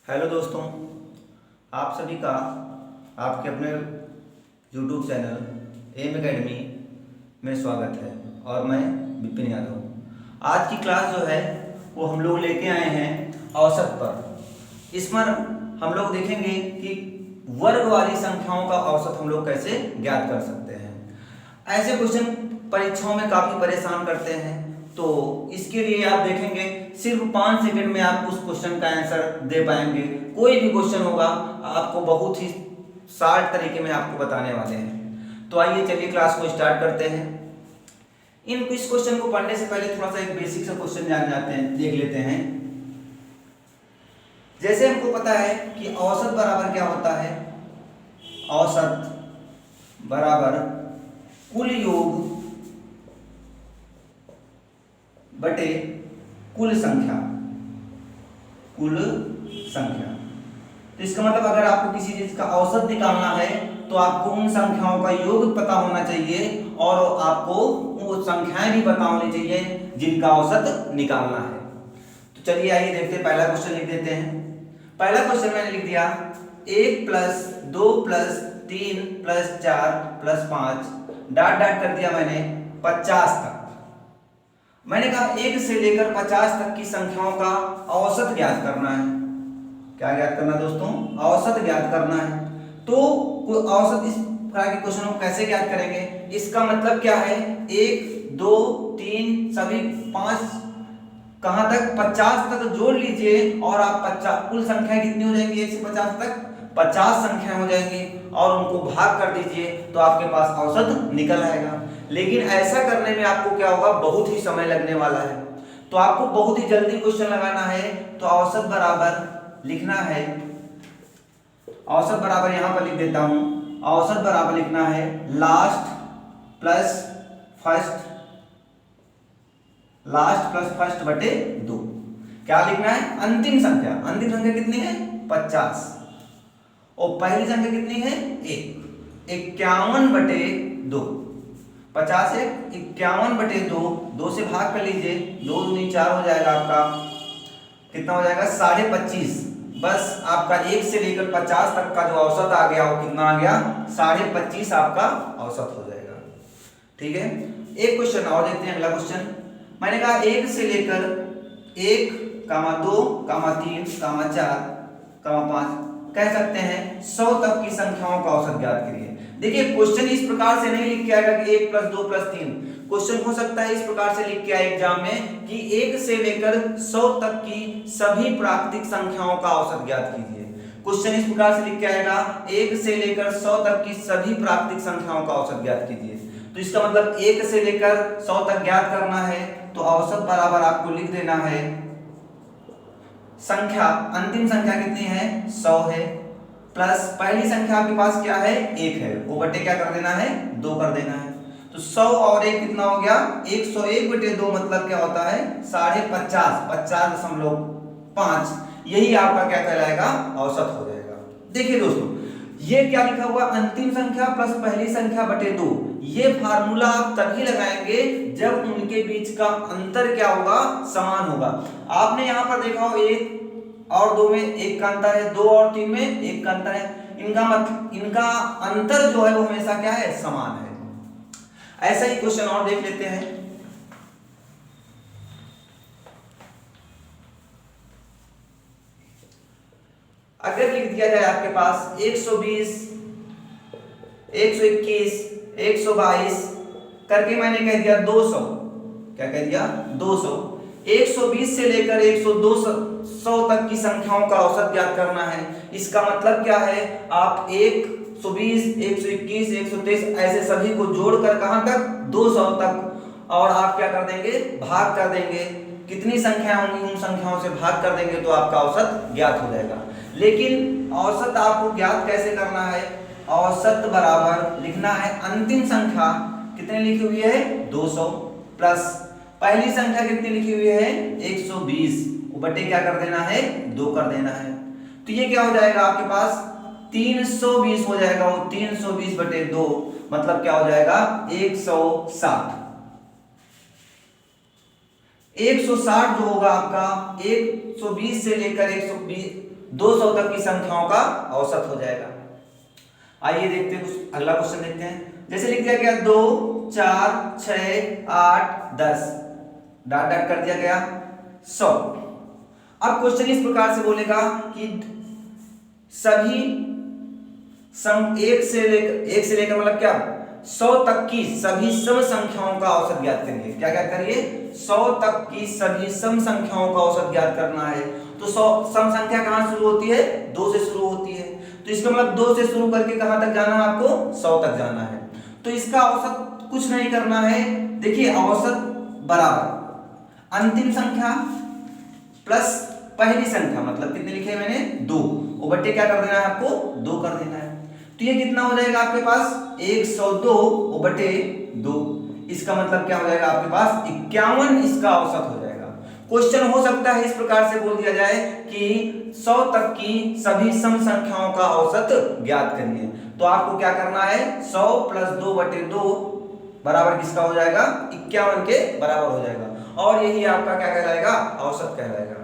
Hello दोस्तों, आप सभी का आपके अपने यूट्यूब चैनल एम एकेडमी में स्वागत है। और मैं विपिन यादव। आज की क्लास जो है वो हम लोग लेके आए हैं औसत पर। इसमें हम लोग देखेंगे कि वर्ग वाली संख्याओं का औसत हम लोग कैसे ज्ञात कर सकते हैं। ऐसे क्वेश्चन परीक्षाओं में काफ़ी परेशान करते हैं, तो इसके लिए आप देखेंगे सिर्फ 5 सेकंड में आप उस क्वेश्चन का आंसर दे पाएंगे। कोई भी क्वेश्चन होगा आपको बहुत ही शार्ट तरीके में आपको बताने वाले हैं। तो आइए चलिए क्लास को स्टार्ट करते हैं। इस क्वेश्चन को पढ़ने से पहले थोड़ा सा एक बेसिक सा क्वेश्चन जान जाते हैं, देख लेते हैं। जैसे हमको पता है कि औसत बराबर क्या होता है, औसत बराबर कुल योग बटे कुल संख्या। कुल संख्या तो इसका मतलब अगर आपको किसी चीज का औसत निकालना है तो आपको उन संख्याओं का योग पता होना चाहिए और आपको वो संख्याएं भी पता होनी चाहिए जिनका औसत निकालना है। तो चलिए आइए देखते हैं, पहला क्वेश्चन लिख देते हैं। पहला क्वेश्चन मैंने लिख दिया 1 + 2 + 3 + 4 + 5 डॉट डॉट कर दिया मैंने 50 तक। मैंने कहा 1 से लेकर 50 तक की संख्याओं का औसत ज्ञात करना है। क्या ज्ञात करना है दोस्तों? औसत ज्ञात करना है। तो औसत इस प्रकार के क्वेश्चन को कैसे ज्ञात करेंगे? इसका मतलब क्या है, 1 2 3 सभी 5 कहां तक 50 तक जोड़ लीजिए और आप 50 कुल संख्या कितनी हो जाएंगी 1 से 50 तक 50 संख्या हो जाएंगी और उनको भाग कर दीजिए तो आपके पास औसत निकल आएगा। लेकिन ऐसा करने में आपको क्या होगा, बहुत ही समय लगने वाला है। तो आपको बहुत ही जल्दी क्वेश्चन लगाना है। तो औसत बराबर लिखना है, औसत बराबर यहां पर लिख देता हूं। औसत बराबर लिखना है last plus first, last plus first बटे 2। क्या लिखना है? अंतिम संख्या। अंतिम संख्या कितनी है? 50 और पहली संख्या कितनी है? 1। 51 बटे 2। 50 है 51 बटे 2। 2 से भाग कर लीजिए, 2 दूनी 4 हो जाएगा आपका। कितना हो जाएगा? 25.5। बस आपका 1 से लेकर 50 तक का जो औसत आ गया वो कितना आ गया? 25.5 आपका औसत हो जाएगा। ठीक है, एक क्वेश्चन और देखते हैं। अगला क्वेश्चन मैंने कहा 1 से लेकर 1, 2, 3, 4, 5 कह सकते हैं 100 तक की संख्याओं का औसत ज्ञात करिए। देखिए क्वेश्चन इस प्रकार से नहीं लिख के आएगा कि 1 + 2 + 3। क्वेश्चन हो सकता है इस प्रकार से लिख के आए एग्जाम में कि 1 से लेकर 100 तक की सभी प्राकृतिक संख्याओं का औसत ज्ञात कीजिए। क्वेश्चन इस प्रकार से लिख के आएगा 1 से लेकर 100 तक की सभी प्राकृतिक संख्याओं का औसत ज्ञात कीजिए। तो इसका मतलब 1 से लेकर 100 तक ज्ञात करना है। तो औसत बराबर आपको लिख देना है संख्या, अंतिम संख्या कितनी है? 100 है, प्लस पहली संख्या आपके पास क्या है? 1 है, वो बटे क्या कर देना है? 2 कर देना है। तो 100 और 1 कितना हो गया? 101 बटे 2 मतलब क्या होता है? 50.5, 50.5। यही आपका क्या कहलाएगा? औसत हो जाएगा। देखिए दोस्तों, ये क्या लिखा हुआ? अंतिम संख्या प्लस पहली संख्या बटे 2। ये फार्मूला आप तभी लगाएंगे जब उनके बीच का अंतर क्या होगा? समान होगा। आपने यहां पर देखा हो 1 और 2 में 1 का अंतर है, 2 और 3 में 1 का अंतर है। इनका अंतर जो है वो हमेशा क्या है? समान है। ऐसा ही क्वेश्चन और देख लेते हैं। अगर लिख दिया जाए आपके पास 120, 121, 122 करके मैंने कह दिया 200। क्या कह दिया? 200। 120 से लेकर 100 तक की संख्याओं का औसत ज्ञात करना है। इसका मतलब क्या है? आप 120, 121, 123 ऐसे सभी को जोड़कर कहां तक? 200 तक। और आप क्या कर देंगे? भाग कर देंगे। कितनी संख्या होंगी उन संख्याओं से भाग कर देंगे तो आपका औसत ज्ञात हो जाएगा। लेकिन औसत आपको ज्ञात कैसे करना है? औसत बराबर लिखना है अंतिम संख्या कितनी लिखी हुई है? 200 प्लस पहली संख्या कितनी लिखी हुई है? 120, वो बटे क्या कर देना है? 2 कर देना है। तो ये क्या हो जाएगा आपके पास? 320 हो जाएगा। वो 320 बटे 2 मतलब क्या हो जाएगा? 160। 160 जो होगा आपका 120 से लेकर 120 200 तक की संख्याओं का औसत हो जाएगा। आइए देखते हैं कुछ अगला क्वेश्चन देखते हैं। जैसे लिख दिया गया 2 4 6 8 10 डॉट डॉट कर दिया गया 100। अब क्वेश्चन इस प्रकार से बोलेगा कि सभी एक से लेकर मतलब क्या 100 तक की सभी सम संख्याओं का औसत ज्ञात करिए। क्या क्या करिए? 100 तक की सभी सम संख्याओं का औसत ज्ञात करना है। तो 100 सम संख्या कहां शुरू होती है? 2 से शुरू होती है। तो इसका मतलब 2 से शुरू करके कहां तक जाना है आपको? 100 तक जाना है। तो इसका औसत कुछ नहीं करना है। देखिए औसत बराबर अंतिम संख्या प्लस पहली संख्या, मतलब कितने लिखे मैंने? 2, और बट्टे क्या कर देना है आपको? 2 कर देना है। तो ये कितना हो जाएगा आपके पास? 102 और बटे 2। इसका मतलब क्या हो जाएगा आपके पास? 51 इसका औसत हो जाएगा। क्वेश्चन हो सकता है इस प्रकार से बोल दिया जाए कि 100 तक की सभी सम संख्याओं का औसत ज्ञात करिए। तो आपको क्या करना है? 100 प्लस 2 बटे 2 बराबर किसका हो जाएगा? 51 के बराबर हो जाएगा। और यही आपका क्या कहलाएगा? औसत कहलाएगा।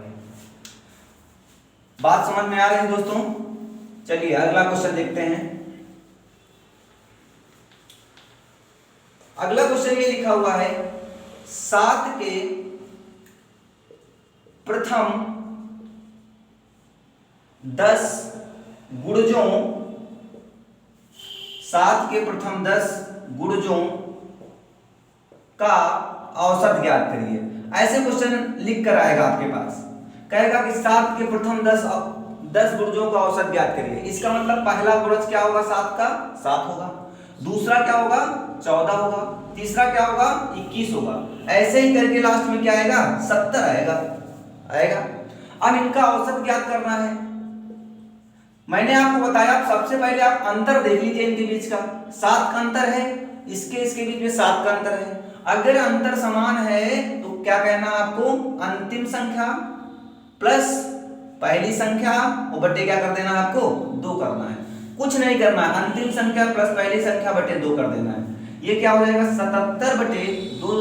बात समझ में आ रही है दोस्तों? चलिए अगला क्वेश्चन देखते हैं। अगला क्वेश्चन ये लिखा हुआ है 7 के प्रथम 10 गुणजों 7 के प्रथम 10 गुणजों का औसत ज्ञात करिए। ऐसे क्वेश्चन लिख कर आएगा आपके पास, कहेगा कि 7 के प्रथम 10 गुणजों का औसत ज्ञात करिए। इसका मतलब पहला गुणज क्या होगा? 7 का 7 होगा, दूसरा क्या होगा? 14 होगा, तीसरा क्या होगा? 21 होगा। ऐसे ही करके लास्ट में क्या आएगा? 70 आएगा। अब इनका औसत ज्ञात करना है। मैंने आपको बताया सबसे पहले आप अंतर देख लीजिए इनके बीच का। 7 का अंतर है, इसके बीच में 7 का अंतर है। अगर अंतर समान है तो क्या कहना आपको? अंतिम संख्या प्लस पहली संख्या और बटे क्या कर देना है आपको? 2 करना है। कुछ नहीं करना है, अंतिम संख्या प्लस पहली संख्या बटे 2 कर देना है। ये क्या हो जाएगा? 77 बटे 2।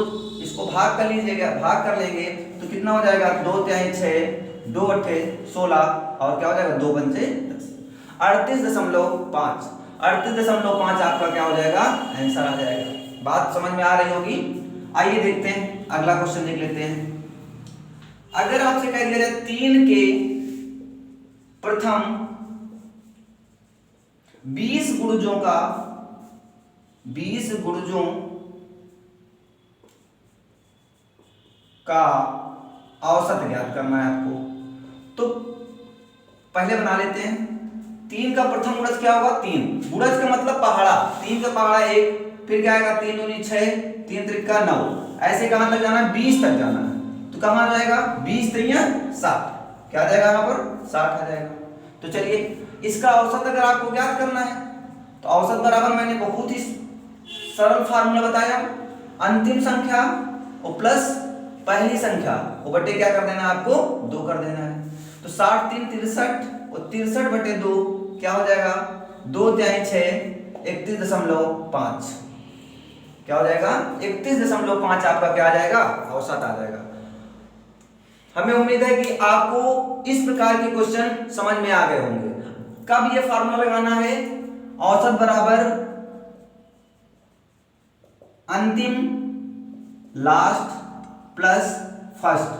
इसको भाग कर लीजिएगा, भाग कर लेंगे तो कितना हो जाएगा? 2 तिहाई 6, 2 अट्ठे 16 और क्या हो जाएगा? 2 पंचे 10, 38.5। 38.5 आपका क्या हो जाएगा? आंसर आ जाएगा। बात समझ में आ रही होगी। आइए देखते हैं अगला क्वेश्चन देख लेते हैं। अगर आपसे कह दिया जाए 3 के प्रथम 20 गुणजों का 20 गुणजों का औसत ज्ञात करना है आपको, तो पहले बना लेते हैं। 3 का प्रथम गुणज क्या होगा? 3। गुणज का मतलब पहाड़ा, 3 का पहाड़ा 1, फिर क्या आएगा? 3 दूनी 6, 3 त्रिका 9। ऐसे कहां तक जाना है? 20 तक जाना है। तो कहां आ जाएगा? 20 तिया 60। क्या आ जाएगा यहाँ पर? 60 आ जाएगा। तो चलिए इसका औसत अगर आपको ज्ञात करना है तो औसत बराबर मैंने बहुत ही सरल फार्मूला बताया, अंतिम संख्या और प्लस पहली संख्या और बटे क्या कर देना है आपको? 2 कर देना है। तो 60 3 63 और 63 बटे 2 क्या हो जाएगा? 2 तिहाई 6, 31.5। क्या हो जाएगा? 31.5 आपका क्या आ जाएगा? औसत आ जाएगा। हमें उम्मीद है कि आपको इस प्रकार के क्वेश्चन समझ में आ गए होंगे। कब ये फार्मूला लगाना है? औसत बराबर अंतिम लास्ट प्लस फर्स्ट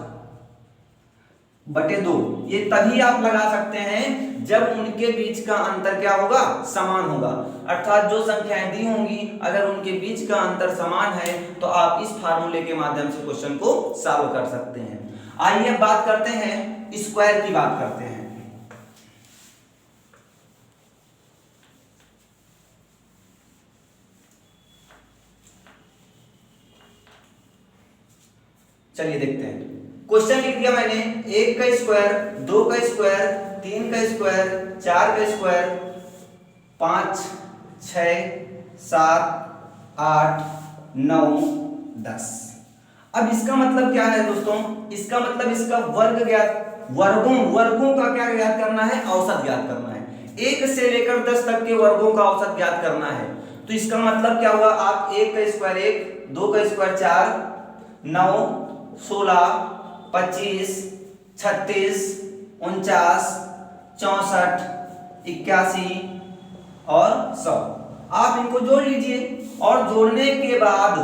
बटे 2। ये तभी आप लगा सकते हैं जब उनके बीच का अंतर क्या होगा? समान होगा। अर्थात जो संख्याएं दी होंगी अगर उनके बीच का अंतर समान है तो आप इस फार्मूले के माध्यम से क्वेश्चन को सॉल्व कर सकते हैं। आइए बात करते हैं स्क्वायर की, बात करते हैं। चलिए देखते हैं। क्वेश्चन लिख दिया मैंने 1 का स्क्वायर, 2 का स्क्वायर, 3 का स्क्वायर, 4 का स्क्वायर, 5 6 7 8 9 10। अब इसका मतलब क्या है दोस्तों? इसका मतलब इसका वर्ग ज्ञात, वर्गों का क्या ज्ञात करना है? औसत ज्ञात करना है। 1 से लेकर 10 तक के वर्गों का औसत ज्ञात करना है। तो इसका मतलब क्या हुआ? आप 1 का स्क्वायर 1, 2 का स्क्वायर 4, 9 16 25 36 49 64, 81 और 100। आप इनको जोड़ लीजिए और जोड़ने के बाद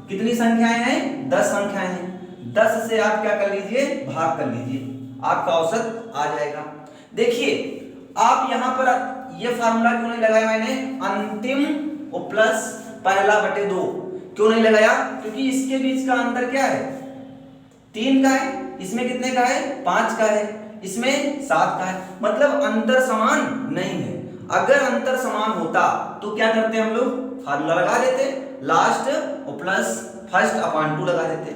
कितनी संख्याएं हैं? 10 संख्याएं हैं। 10 से आप क्या कर लीजिए? भाग कर लीजिए, आपका औसत आ जाएगा। देखिए आप यहां पर ये फार्मूला क्यों नहीं लगाया मैंने? अंतिम और प्लस पहला बटे 2 क्यों नहीं लगाया? क्योंकि इसके बीच का अंतर क्या है? 3 का है। इसमें कितने का है? 5 का है। इसमें 7 का है। मतलब अंतर समान नहीं है। अगर अंतर समान होता तो क्या करते हम लोग? फार्मूला लगा देते, लास्ट और प्लस फर्स्ट अपॉन 2 लगा देते।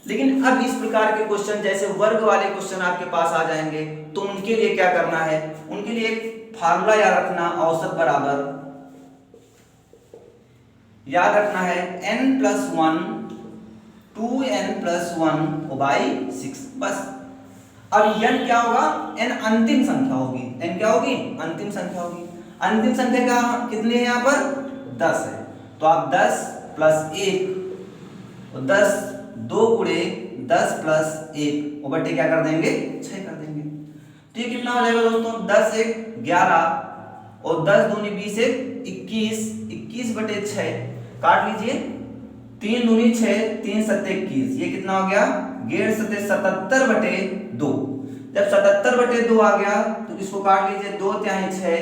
लेकिन अब इस प्रकार के क्वेश्चन जैसे वर्ग वाले क्वेश्चन आपके पास आ जाएंगे तो उनके लिए क्या करना है? उनके लिए एक फार्मूला याद रखना, औसत बराबर याद रखना है n+1 2n+1/6। बस अब n क्या होगा? n अंतिम संख्या होगी। n क्या होगी? अंतिम संख्या होगी। अंतिम संख्या का कितने हैं यहाँ पर? 10 है। तो आप 10 + 1 और 10 2 गुणे 10 + 1 और बटे क्या कर देंगे? 6 कर देंगे। तो ये कितना हो जाएगा दोस्तों? 10 × 1 = 11 और 10 दूनी 20 × 1 21, 21/6 काट लीजिए। 3 दूनी 6, 3 × 7 21, ये कितना हो गया? 1.5 × 7 77/2। जब 77/2 आ गया तो इसको काट लीजिए। 2 × 6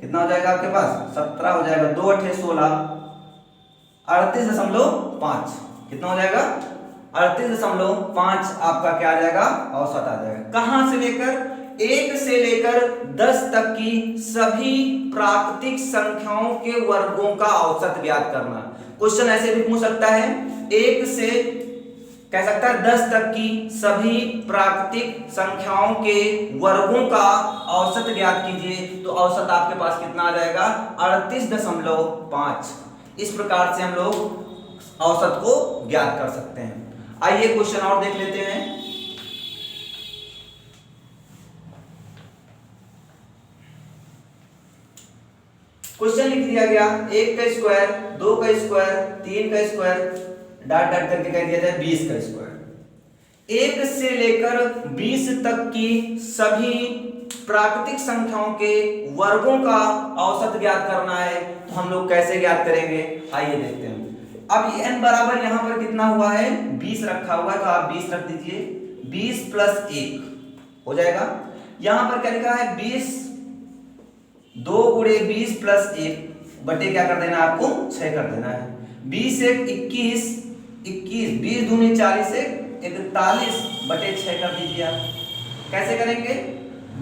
कितना हो जाएगा आपके पास? 17 हो जाएगा। 2 × 8 = 16, 38.5 कितना हो जाएगा? 38.5 आपका क्या आ जाएगा? औसत आ जाएगा। कहां से लेकर? 1 से लेकर 10 तक की सभी प्राकृतिक संख्याओं के वर्गों का औसत ज्ञात करना। क्वेश्चन ऐसे भी पूछ सकता है, 1 से कह सकता है 10 तक की सभी प्राकृतिक संख्याओं के वर्गों का औसत ज्ञात कीजिए। तो औसत आपके पास कितना आ जाएगा? 38.5। इस प्रकार से हम लोग औसत को ज्ञात कर सकते हैं। आइए क्वेश्चन और देख लेते हैं। क्वेश्चन लिख दिया गया 1 का स्क्वायर, 2 का स्क्वायर, 3 का स्क्वायर, डॉट डॉट करके कह दिया जाए 20 का स्क्वायर। 1 से लेकर 20 तक की सभी प्राकृतिक संख्याओं के वर्गों का औसत ज्ञात करना है। तो हम लोग कैसे ज्ञात करेंगे? आइए देखते हैं। अब n बराबर यहां पर कितना हुआ है? 20 रखा हुआ है, तो आप 20 रख दीजिए। 20 + 1 हो जाएगा। यहां पर क्या लिखा है? 20 2 गुणे 20 + 1 बटे क्या कर देना है आपको? 6 कर देना है। 20 × 1 21, 21 20 दूनी 40 × 1 41/6 कर दीजिए आप। कैसे करेंगे?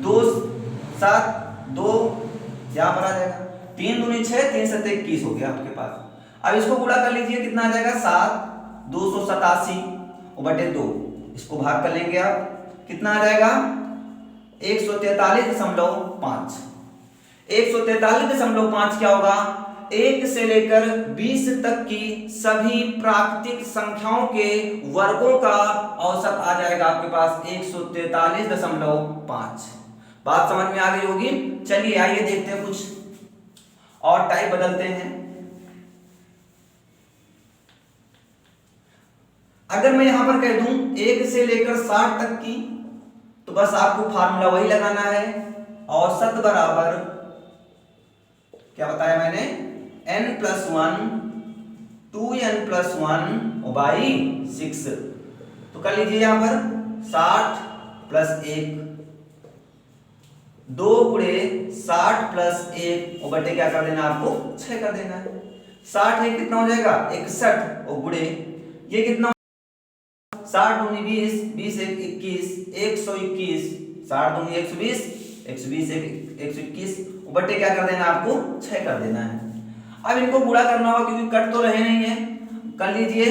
2 7 2 यहां पर आ जाएगा। 3 दूनी 6, 3 × 7 21 हो गया आपके पास। अब इसको गुणा कर लीजिए, कितना आ जाएगा? 7 287 और बटे 2। इसको भाग कर लेंगे आप, कितना आ जाएगा? 143.5। 143.5 क्या होगा? 1 से लेकर 20 तक की सभी प्राकृतिक संख्याओं के वर्गों का औसत आ जाएगा आपके पास 143.5। बात समझ में आ गई होगी। चलिए आइए देखते हैं, कुछ और टाइप बदलते हैं। अगर मैं यहां पर कह दूं 1 से लेकर 60 तक की, तो बस आपको फार्मूला वही लगाना है, औसत बराबर क्या बताया मैंने? n+1 2n+1/6। तो कर लीजिए यहां पर 60 + 1 2 गुणे 60 + 1 और बटे क्या कर देना आपको? 6 कर देना है। 60 है कितना हो जाएगा? 61 और गुणे ये कितना? 60 दूनी 20, 20 × 1 21, 121, 60 दूनी 120, 120 × 1 121 और बटे क्या कर देना आपको? 6 कर देना है। अब इनको गुणा करना होगा क्योंकि कट तो रहे नहीं है। कर लीजिए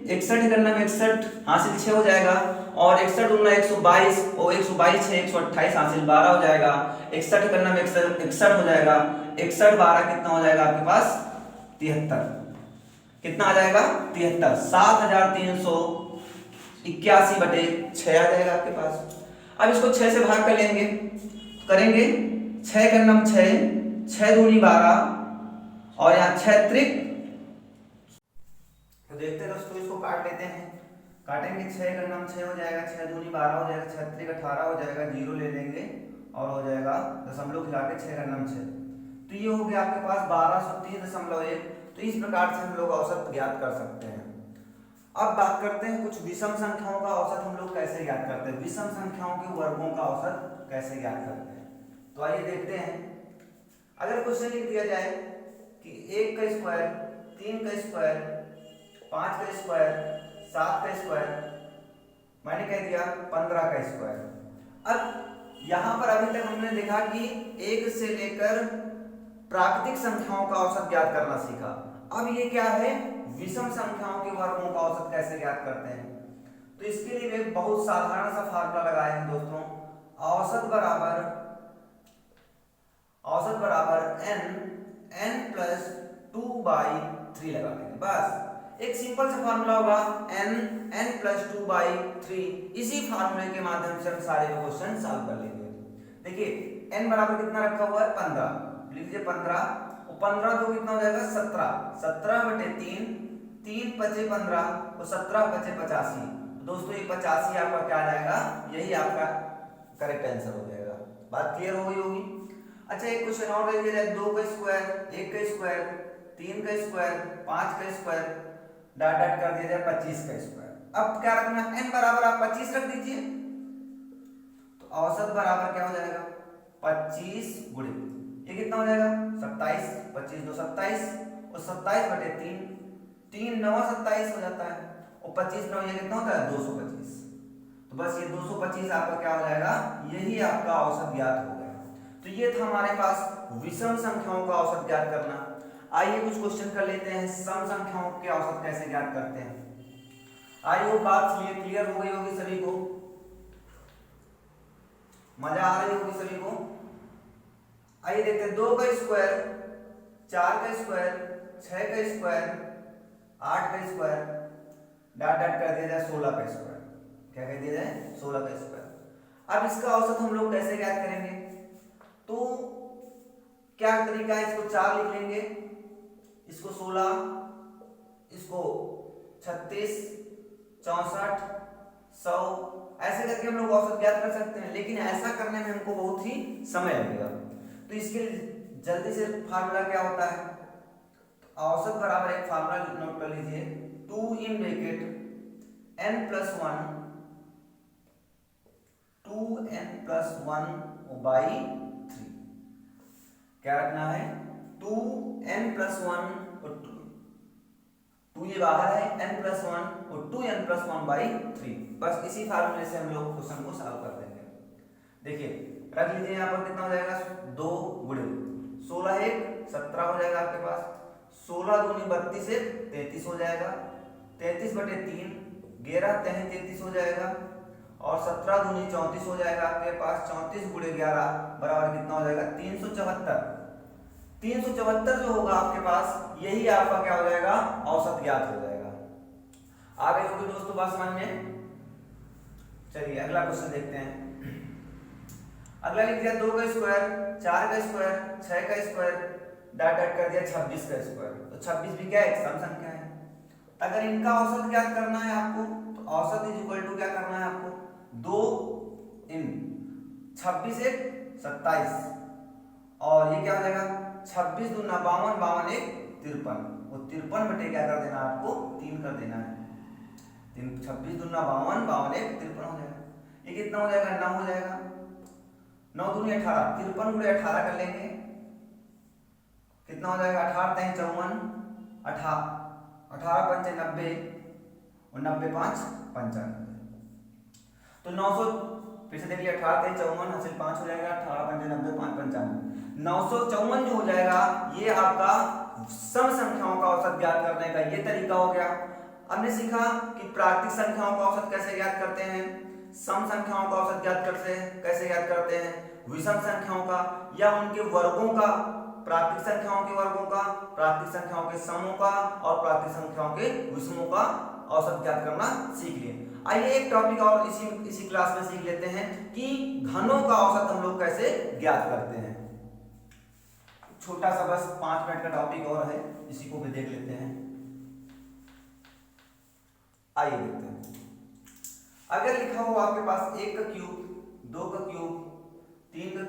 61 करना में 61 हासिल 6 हो जाएगा और 61 दूना 122 और 122 है 128 हासिल 12 हो जाएगा। 61 करना में 61 हो जाएगा। 61 12 कितना हो जाएगा आपके पास? 73। कितना आ जाएगा? 73। 7381/6 आ जाएगा आपके पास। अब इसको 6 से भाग कर लेंगे, करेंगे 6 करना में 6, 6 दूनी 12 और यहाँ 6 त्रिक, तो देखते हैं दोस्तों, इसको काट लेते हैं। काटेंगे 6 का नाम 6 हो जाएगा, 6 दूनी 12 हो जाएगा, 6 त्रिक 18 हो जाएगा, 0 ले लेंगे और हो जाएगा दशमलव खिला के 6 का 6। तो ये हो गया आपके पास 1203.1। तो इस प्रकार से हम लोग औसत ज्ञात कर सकते हैं। अब बात करते हैं कुछ विषम संख्याओं का औसत हम लोग कैसे ज्ञात करते हैं, विषम संख्याओं के वर्गों का औसत कैसे ज्ञात करते हैं। तो आइए देखते हैं। अगर क्वेश्चन लिख दिया जाए कि 1 का स्क्वायर, 3 का स्क्वायर, 5 का स्क्वायर, 7 का स्क्वायर, मैंने कह दिया 15 का स्क्वायर। अब यहां पर अभी तक हमने देखा कि 1 से लेकर प्राकृतिक संख्याओं का औसत ज्ञात करना सीखा। अब ये क्या है, विषम संख्याओं के वर्गों का औसत कैसे ज्ञात करते हैं। तो इसके लिए एक बहुत साधारण सा फार्मूला लगाए हैं दोस्तों। औसत बराबर n प्लस 2/3 लगा देंगे। बस एक सिंपल सा फार्मूला होगा n प्लस 2/3। इसी फार्मूले के माध्यम से हम सारे क्वेश्चन सॉल्व कर लेंगे। देखिए n बराबर कितना रखा हुआ है, 15। लिख लीजिए 15, और 15 तो कितना हो जाएगा 17, 17/3, 3 पचे 15 और 17 पचे 85। दोस्तों ये 85 आपका क्या आ जाएगा, यही आपका करेक्ट आंसर हो जाएगा। बात क्लियर हो गई होगी। अच्छा एक क्वेश्चन और ले लिया जाए, 2 का स्क्वायर, 1 का स्क्वायर, 3 का स्क्वायर, 5 का स्क्वायर, डॉट डॉट कर दिया जाए 25 का स्क्वायर। अब क्या रखना है, n बराबर आप 25 रख दीजिए। तो औसत बराबर क्या हो जाएगा, 25 गुणे ये कितना हो जाएगा 27, 25 2 27 और 27/3, 3 9 27 हो जाता है, और 25 9 ये कितना होता है 225। तो बस ये 225 आपका क्या हो जाएगा, यही आपका औसत ज्ञात हो गया। तो ये था हमारे पास विषम संख्याओं का औसत ज्ञात करना। आइए कुछ क्वेश्चन कर लेते हैं, सम संख्याओं के औसत कैसे ज्ञात करते हैं। आई होप बात क्लियर हो गई होगी सभी को, मजा आ रही होगी सभी को। आइए देखते हैं, 2 का स्क्वायर, 4 का स्क्वायर, 6 का स्क्वायर, 8 का स्क्वायर, डॉट डॉट कर दिया जाए 16 का स्क्वायर। क्या कह दिया जाए 16 का स्क्वायर। अब इसका औसत हम लोग कैसे ज्ञात करेंगे, तो क्या तरीका है, इसको 4 लिख लेंगे, इसको 16, इसको 36, 64, 100 ऐसे करके हम लोग औसत ज्ञात कर सकते हैं। लेकिन ऐसा करने में हमको बहुत ही समय लगेगा। तो इसके लिए जल्दी से फार्मूला क्या होता है, तो औसत बराबर एक फार्मूला नोट कर लीजिए, 2 in bracket n plus 1 2n+1/3। क्या रखना है, 2n+1 और 2 ये बाहर है, n+1 और 2n+1/3। बस इसी फार्मूले से हम लोग क्वेश्चन को सॉल्व कर देंगे। देखिए रख लीजिए, यहाँ पर कितना हो जाएगा 2 गुणे 16 1 17 हो जाएगा आपके पास, 16 दूनी 32 से 33 हो जाएगा, 33/3 11 3 33 हो जाएगा, और 17 दूनी 34 हो जाएगा आपके पास। 34 गुणे 11 बराबर कितना हो जाएगा 374। 374 जो होगा आपके पास, यही आपका क्या हो जाएगा, औसत ज्ञात हो जाएगा। आ गई होगी दोस्तों बात समझ में। चलिए अगला क्वेश्चन देखते हैं। अगला लिख दिया 2 का स्क्वायर, 4 का स्क्वायर, 6 का स्क्वायर, डॉट डॉट कर दिया 26 का स्क्वायर। तो 26 भी क्या है, एक सम संख्या है। अगर इनका औसत ज्ञात करना है आपको, तो औसत इज इक्वल टू क्या करना है आपको, 2 इन 26 1 27, और ये क्या हो जाएगा 26 दूना 52 52 1 53, और 53 बटे क्या कर देना आपको 3 कर देना है। 26 दूना 52 52 1 53 हो जाएगा। ये कितना हो जाएगा 9 हो जाएगा, 9 दूनी 18, 53 गुणे 18 कर लेंगे, कितना हो जाएगा 18 3 54, 18 5 90 और 90 5 95। तो 900 फिर से देखिए, 18 3 54 हासिल 5 हो जाएगा, 18 5 90 5 95, 954 जो हो जाएगा, ये आपका सम संख्याओं का औसत ज्ञात करने का ये तरीका हो गया। हमने सीखा कि प्राकृतिक संख्याओं का औसत कैसे ज्ञात करते हैं, सम संख्याओं का औसत ज्ञात करते हैं कैसे ज्ञात करते हैं, विषम संख्याओं का या उनके वर्गों का, प्राकृतिक संख्याओं के वर्गों का, प्राकृतिक संख्याओं के समूह का और प्राकृतिक संख्याओं के विषमों का औसत ज्ञात करना सीख लिए। आइए एक टॉपिक और इसी क्लास में सीख लेते हैं कि घनों का औसत हम लोग कैसे ज्ञात करते हैं। छोटा सा बस 5 मिनट का टॉपिक और है, इसी को भी देख लेते हैं। आइए देखते हैं। अगर लिखा हो आपके पास 1 का क्यूब, 2 का क्यूब, 3 का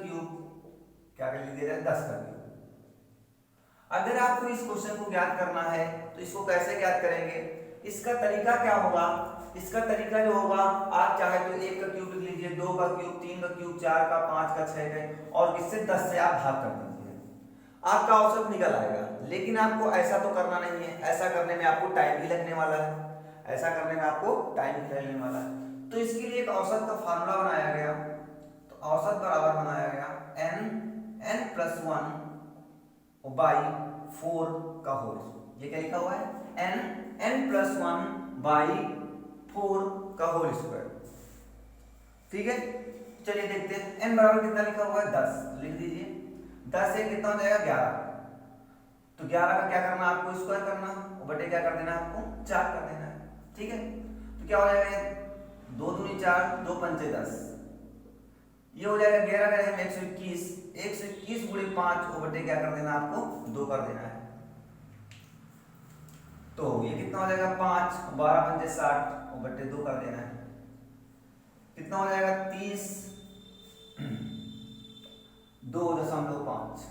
क्या कर लिख दिया जाए 10 का क्यूब। अगर आपको इस क्वेश्चन को ज्ञात करना है तो इसको कैसे ज्ञात करेंगे, इसका तरीका क्या होगा, इसका तरीका जो होगा, आप चाहे तो 1 का क्यूब लिख लीजिए, 2 का क्यूब, 3 का क्यूब, 4 का, 5 का, 6 का, और इससे 10 से आप भाग कर दीजिए, आपका औसत निकल आएगा। लेकिन आपको ऐसा तो करना नहीं है, ऐसा करने में आपको टाइम भी लगने वाला है, ऐसा करने में आपको टाइम भी लगने वाला है। तो इसके लिए एक औसत का फार्मूला बनाया गया। तो औसत बराबर बनाया गया n+1 बाई 4 का होल। ये क्या लिखा हुआ है, n+1 बाई 4 का होल स्क्वायर। ठीक है, चलिए देखते हैं n बराबर कितना लिखा हुआ है 10, लिख दीजिए। 10 से कितना हो जाएगा 11, तो 11 का क्या करना है आपको, स्क्वायर करना, और बटे क्या कर देना है आपको 4 कर देना है। ठीक है, तो क्या हो जाएगा 2 दूनी 4, 2 पंचे 10, ये हो जाएगा 11 का है 121, 121 गुणे 5 और बटे क्या कर देना आपको 2 कर देना है। तो ये कितना हो जाएगा 5, 12 पंचे 60 और बटे 2 कर देना है, कितना हो जाएगा 30, 2.5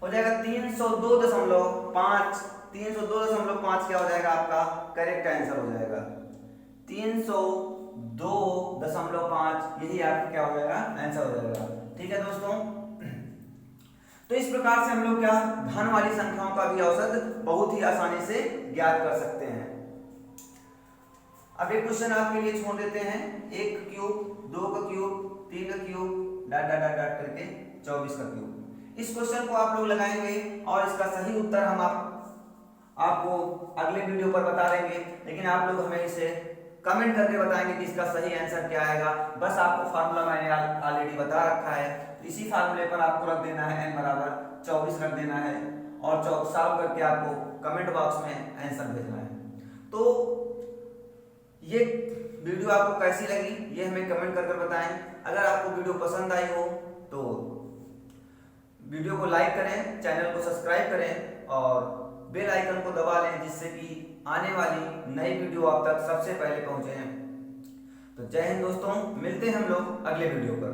हो जाएगा 302.5, 302.5 क्या हो जाएगा आपका करेक्ट आंसर हो जाएगा 302.5, यही आपका क्या हो जाएगा आंसर हो जाएगा। ठीक है दोस्तों, तो इस प्रकार से हम लोग क्या धन वाली संख्याओं का भी औसत बहुत ही आसानी से ज्ञात कर सकते हैं। अब एक क्वेश्चन आपके लिए छोड़ देते हैं, 1 का क्यूब, 2 का क्यूब, 3 का क्यूब, डॉट डॉट डॉट करके 24 का क्यूब। इस क्वेश्चन को आप लोग लगाएंगे और इसका सही उत्तर हम आपको अगले वीडियो पर बता देंगे, लेकिन आप लोग हमें इसे कमेंट करके बताएंगे कि इसका सही आंसर क्या आएगा। बस आपको फार्मूला मैंने ऑलरेडी बता रखा है, तो इसी फार्मूले पर आपको रख देना है n बराबर 24 रख देना है और सॉल्व करके आपको कमेंट बॉक्स में आंसर भेजना है। तो ये वीडियो आपको कैसी लगी ये हमें कमेंट करके बताएं। अगर आपको वीडियो पसंद आई हो तो वीडियो को लाइक करें, चैनल को सब्सक्राइब करें और बेल आइकन को दबा लें, जिससे कि आने वाली नई वीडियो आप तक सबसे पहले पहुंचे। तो जय हिंद दोस्तों, मिलते हैं हम लोग अगले वीडियो पर।